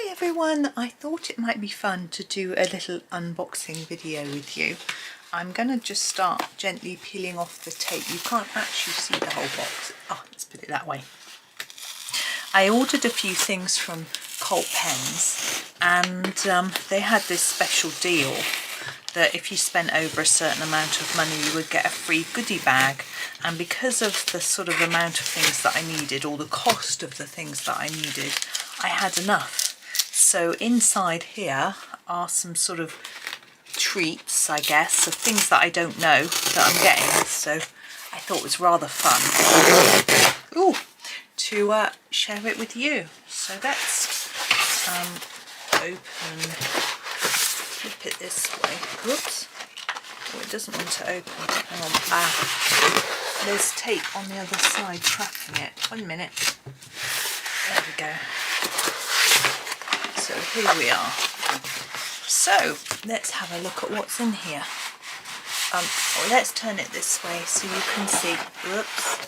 Hi everyone, I thought it might be fun to do a little unboxing video with you. I'm going to just start gently peeling off the tape. You can't actually see the whole box. Oh, let's put it that way. I ordered a few things from Cult Pens and they had this special deal that if you spent over a certain amount of money you would get a free goodie bag, and because of the sort of amount of things that I needed, or the cost of the things that I needed, I had enough. So inside here are some sort of treats, I guess, of things that I don't know that I'm getting, so I thought it was rather fun to share it with you. So let's open, flip it this way. Whoops. Oh, it doesn't want to open. Hang on. Ah, there's tape on the other side trapping it. 1 minute. There we go. So here we are. So let's have a look at what's in here. Let's turn it this way so you can see. Whoops.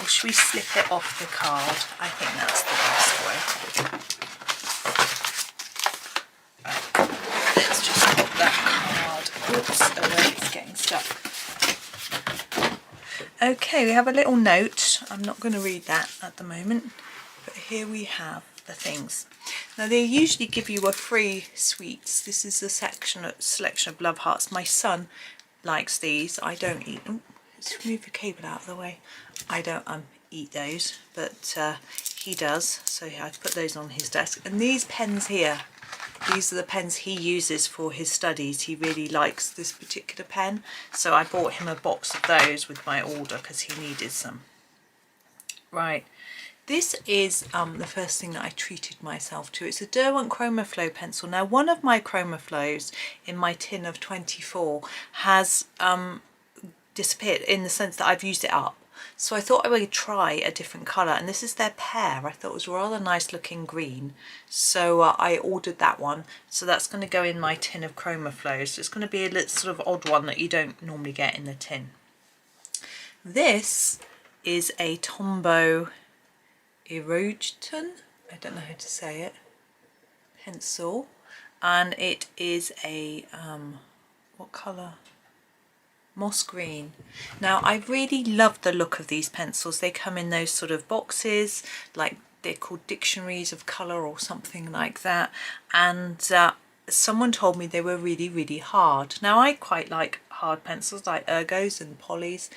Or should we slip it off the card? I think that's the best way. Right. Let's just put that card, whoops, away. It's getting stuck. Okay, we have a little note. I'm not going to read that at the moment, but here we have the things. Now they usually give you a free sweets. This is a selection of love hearts. My son likes these. I don't eat them. Let's move the cable out of the way. I don't eat those, but he does, so I put those on his desk. And these pens here, these are the pens he uses for his studies. He really likes this particular pen, so I bought him a box of those with my order because he needed some. Right. This is the first thing that I treated myself to. It's a Derwent Chroma Flow pencil. Now, one of my Chroma Flows in my tin of 24 has disappeared, in the sense that I've used it up. So I thought I would try a different colour, and this is their pear. I thought it was a rather nice looking green, so I ordered that one. So that's going to go in my tin of Chroma Flows. So it's going to be a little sort of odd one that you don't normally get in the tin. This is a Tombow Erogeton, I don't know how to say it, pencil, and it is a what colour? Moss green. Now I really love the look of these pencils. They come in those sort of boxes, like they're called dictionaries of colour or something like that, and someone told me they were really hard. Now I quite like hard pencils like Ergos and Polys,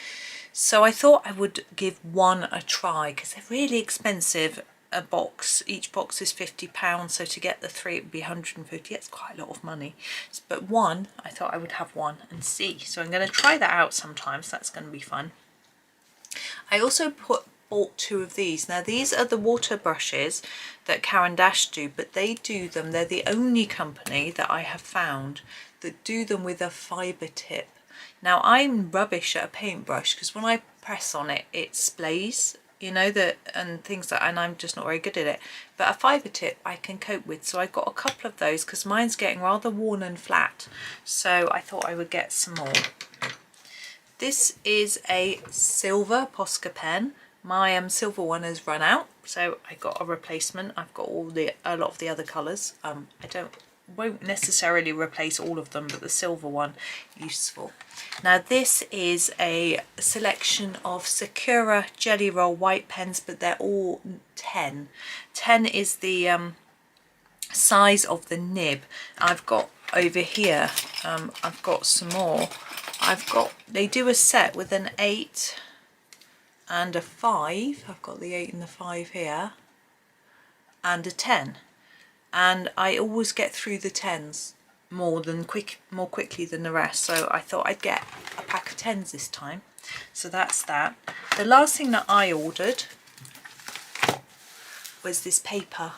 so I thought I would give one a try because they're really expensive. A box, each box is £50, so to get the three it would be 150. That's quite a lot of money, but one, I thought I would have one and see. So I'm going to try that out sometimes. That's going to be fun. I also bought two of these. Now these are the water brushes that Caran d'Ache do, but they do them, they're the only company that I have found that do them with a fibre tip. Now I'm rubbish at a paintbrush because when I press on it, it splays, you know, and I'm just not very good at it. But a fibre tip I can cope with, so I got a couple of those because mine's getting rather worn and flat. So I thought I would get some more. This is a silver Posca pen. My silver one has run out, so I got a replacement. I've got a lot of the other colours. I won't necessarily replace all of them, but the silver one, useful. Now this is a selection of Sakura Jelly Roll white pens, but they're all 10. 10 is the size of the nib. I've got over here, I've got some more. They do a set with an 8 and a 5. I've got the 8 and the 5 here, and a 10. And I always get through the 10s more quickly than the rest, so I thought I'd get a pack of 10s this time. So that's that. The last thing that I ordered was this paper.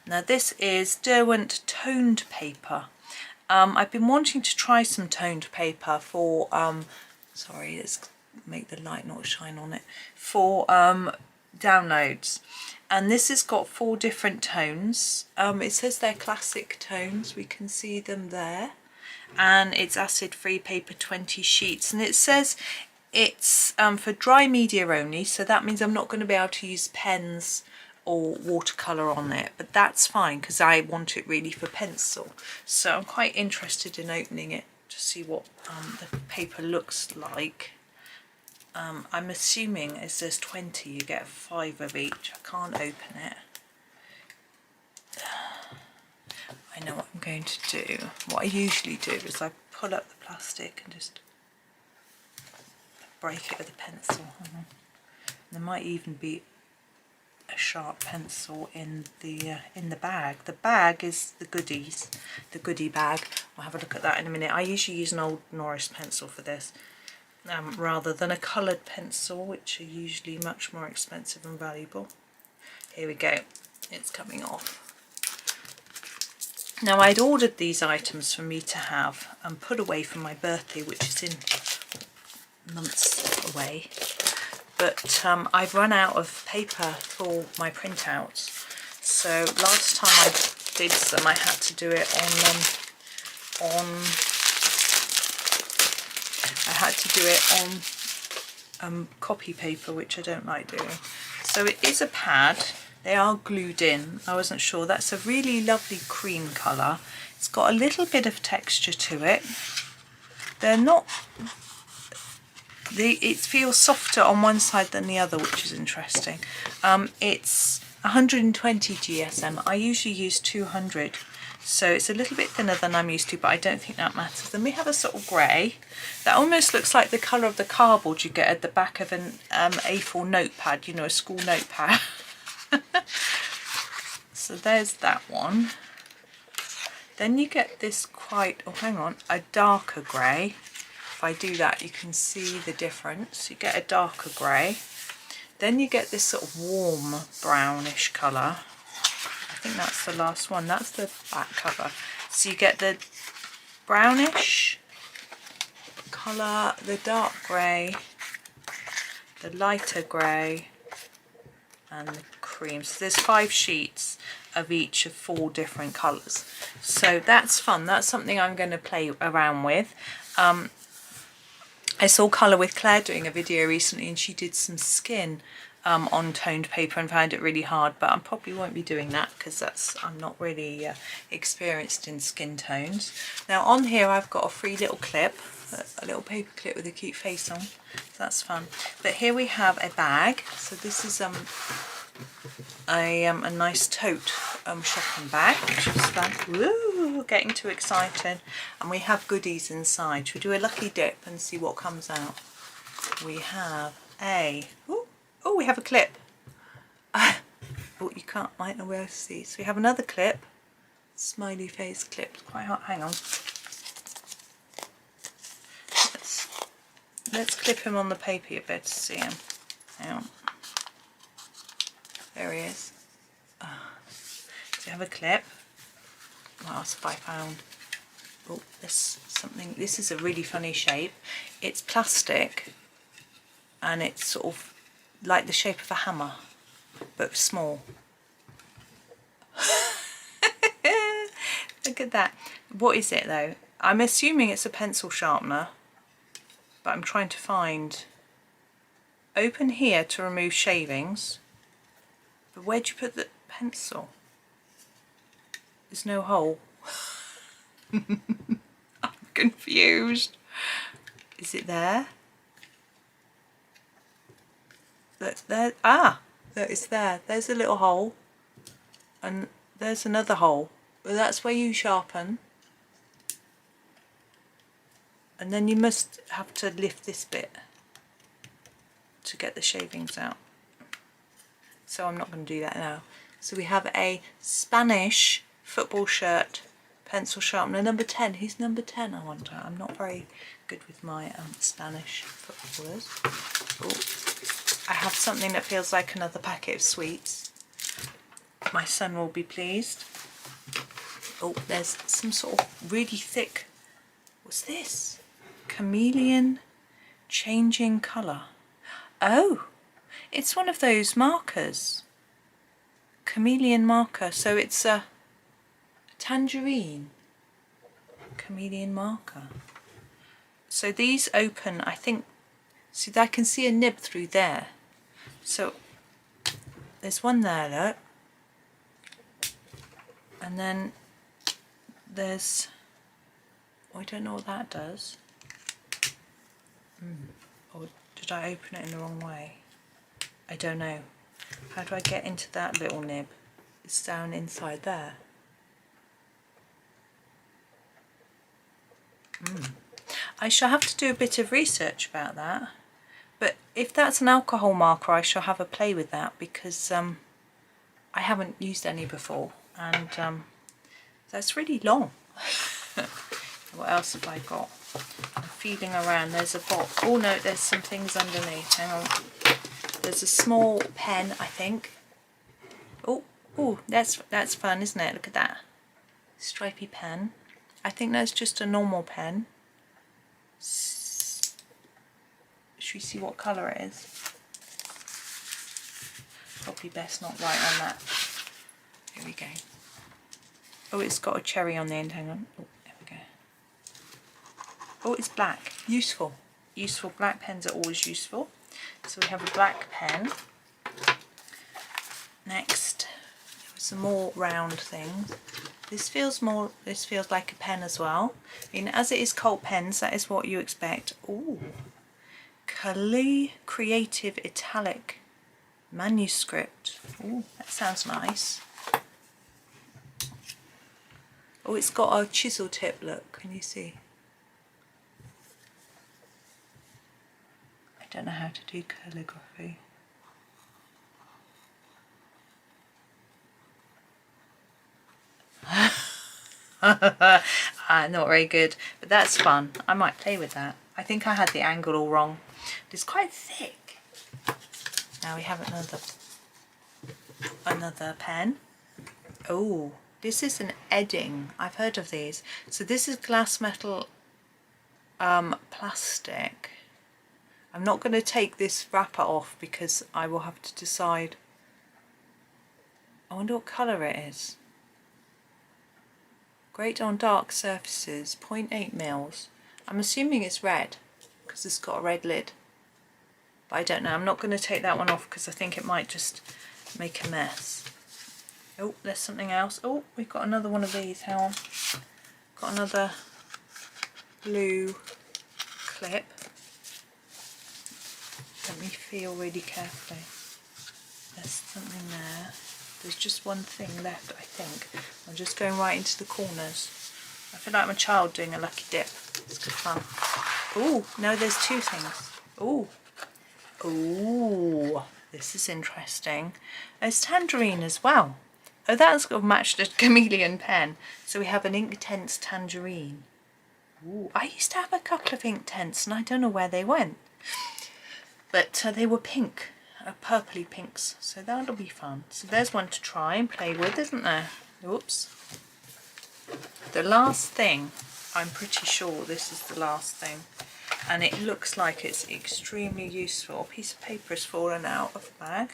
Now this is Derwent toned paper. I've been wanting to try some toned paper for sorry, let's make the light not shine on it, for downloads. And this has got 4 different tones. It says they're classic tones, we can see them there, and it's acid free paper, 20 sheets, and it says it's for dry media only, so that means I'm not going to be able to use pens or watercolour on it, but that's fine because I want it really for pencil. So I'm quite interested in opening it to see what the paper looks like. I'm assuming as there's 20 you get 5 of each. I can't open it. I know what I'm going to do. What I usually do is I pull up the plastic and just break it with a pencil. There might even be a sharp pencil in the bag. The bag is the goodies, the goodie bag. We'll have a look at that in a minute. I usually use an old Noris pencil for this, rather than a coloured pencil, which are usually much more expensive and valuable. Here we go. It's coming off. Now I'd ordered these items for me to have and put away for my birthday, which is in months away. But I've run out of paper for my printouts. So last time I did some, I had to do it on copy paper, which I don't like doing. So it is a pad. They are glued in. I wasn't sure. That's a really lovely cream colour. It's got a little bit of texture to it. They're not... it feels softer on one side than the other, which is interesting. It's 120 GSM. I usually use 200. So it's a little bit thinner than I'm used to, but I don't think that matters. Then we have a sort of grey. That almost looks like the colour of the cardboard you get at the back of an A4 notepad, you know, a school notepad. So there's that one. Then you get this quite, oh hang on, a darker grey. If I do that you can see the difference. You get a darker grey. Then you get this sort of warm brownish colour. I think that's the last one. That's the back cover. So you get the brownish colour, the dark grey, the lighter grey, and the cream. So there's 5 sheets of each of 4 different colours. So that's fun. That's something I'm going to play around with. I saw Colour with Claire doing a video recently, and she did some skin on toned paper and found it really hard, but I probably won't be doing that because I'm not really experienced in skin tones. Now on here I've got a free little clip, a little paper clip with a cute face on, so that's fun. But here we have a bag. So this is a nice tote shopping bag, which is fun. Woo, getting too excited. And we have goodies inside. Should we do a lucky dip and see what comes out? We have a, oh, we have a clip. Oh, you might not be able to see. So we have another clip, smiley face clip. It's quite hot. Hang on. Let's clip him on the paper. You'll be able to see him. Hang on. There he is. So we have a clip. What else have I found? Oh, this is a really funny shape. It's plastic and it's sort of like the shape of a hammer, but small. Look at that. What is it though? I'm assuming it's a pencil sharpener, but I'm trying to find. Open here to remove shavings. But where'd you put the pencil? There's no hole. I'm confused. Is it there? There. Ah, there, it's there. There's a little hole. And there's another hole. Well, that's where you sharpen. And then you must have to lift this bit to get the shavings out. So I'm not going to do that now. So we have a Spanish football shirt pencil sharpener, number 10. Who's number 10, I wonder? I'm not very good with my Spanish footballers. Oh, I have something that feels like another packet of sweets. My son will be pleased. Oh, there's some sort of really thick, what's this? Chameleon changing colour. Oh, it's one of those markers. Chameleon marker. So it's a Tangerine Chameleon marker. So these open, I think, see, I can see a nib through there. So there's one there, look. And then there's, oh, I don't know what that does. Or did I open it in the wrong way? I don't know. How do I get into that little nib? It's down inside there. I shall have to do a bit of research about that. But if that's an alcohol marker, I shall have a play with that, because I haven't used any before, and that's really long. What else have I got? I'm feeling around. There's a box. Oh no, there's some things underneath. Hang on. There's a small pen, I think. Oh, that's fun, isn't it? Look at that stripy pen. I think that's just a normal pen. Should we see what colour it is? Probably best not write on that. Here we go. Oh, it's got a cherry on the end. Hang on. Oh, there we go. Oh, it's black. Useful. Useful. Black pens are always useful. So we have a black pen. Next, some more round things. This feels like a pen as well. I mean, as it is cult pens, that is what you expect. Ooh. Kali Creative Italic Manuscript. Ooh, that sounds nice. Oh, it's got a chisel tip, look, can you see? I don't know how to do calligraphy. Not very good, but that's fun. I might play with that. I think I had the angle all wrong. It's quite thick. Now we have another pen. Oh, this is an Edding. I've heard of these. So this is glass metal plastic. I'm not going to take this wrapper off because I will have to decide. I wonder what colour it is. Great on dark surfaces, 0.8 mils. I'm assuming it's red because it's got a red lid. But I don't know. I'm not going to take that one off because I think it might just make a mess. Oh, there's something else. Oh, we've got another one of these. Hang on. Got another blue clip. Let me feel really carefully. There's something there. There's just one thing left, I think. I'm just going right into the corners. I feel like I'm a child doing a lucky dip. It's good fun. Oh, no, there's two things. Oh, oh, this is interesting. There's Tangerine as well. Oh, that's got matched a Chameleon pen. So we have an Inktense Tangerine. Ooh, I used to have a couple of Inktense and I don't know where they went. But they were pink. Purpley pinks, so that'll be fun. So there's one to try and play with, isn't there? Oops. The last thing, I'm pretty sure this is the last thing, and it looks like it's extremely useful. A piece of paper has fallen out of the bag.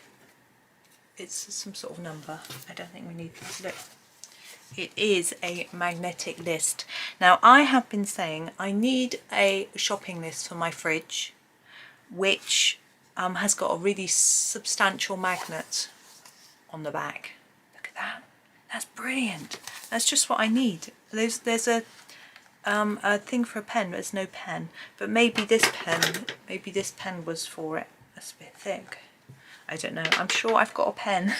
It's some sort of number. I don't think we need to look. It is a magnetic list. Now I have been saying I need a shopping list for my fridge, which has got a really substantial magnet on the back. Look at that. That's brilliant. That's just what I need. There's a thing for a pen, but there's no pen. But maybe this pen was for it. That's a bit thick. I don't know. I'm sure I've got a pen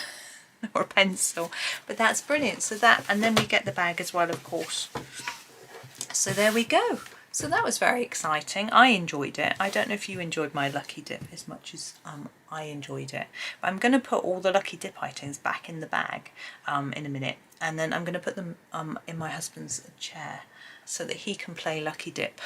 or a pencil, but that's brilliant. So that, and then we get the bag as well, of course. So there we go. So that was very exciting. I enjoyed it. I don't know if you enjoyed my lucky dip as much as I enjoyed it. But I'm going to put all the lucky dip items back in the bag in a minute. And then I'm going to put them in my husband's chair so that he can play lucky dip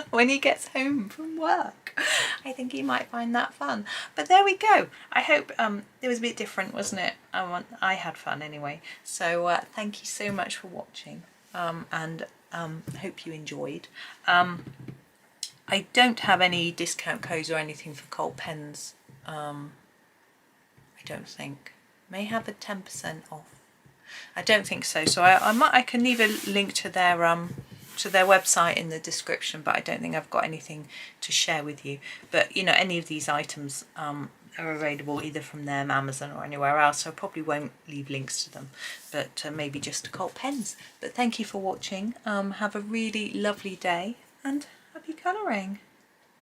when he gets home from work. I think he might find that fun. But there we go. I hope it was a bit different, wasn't it? I had fun anyway. So thank you so much for watching. Hope you enjoyed. I don't have any discount codes or anything for cult pens. I don't think. May have a 10% off. I don't think so. So I can leave a link to their website in the description, but I don't think I've got anything to share with you. But you know, any of these items are available either from them, Amazon or anywhere else, so I probably won't leave links to them, but maybe just occult pens. But thank you for watching. Have a really lovely day and happy colouring.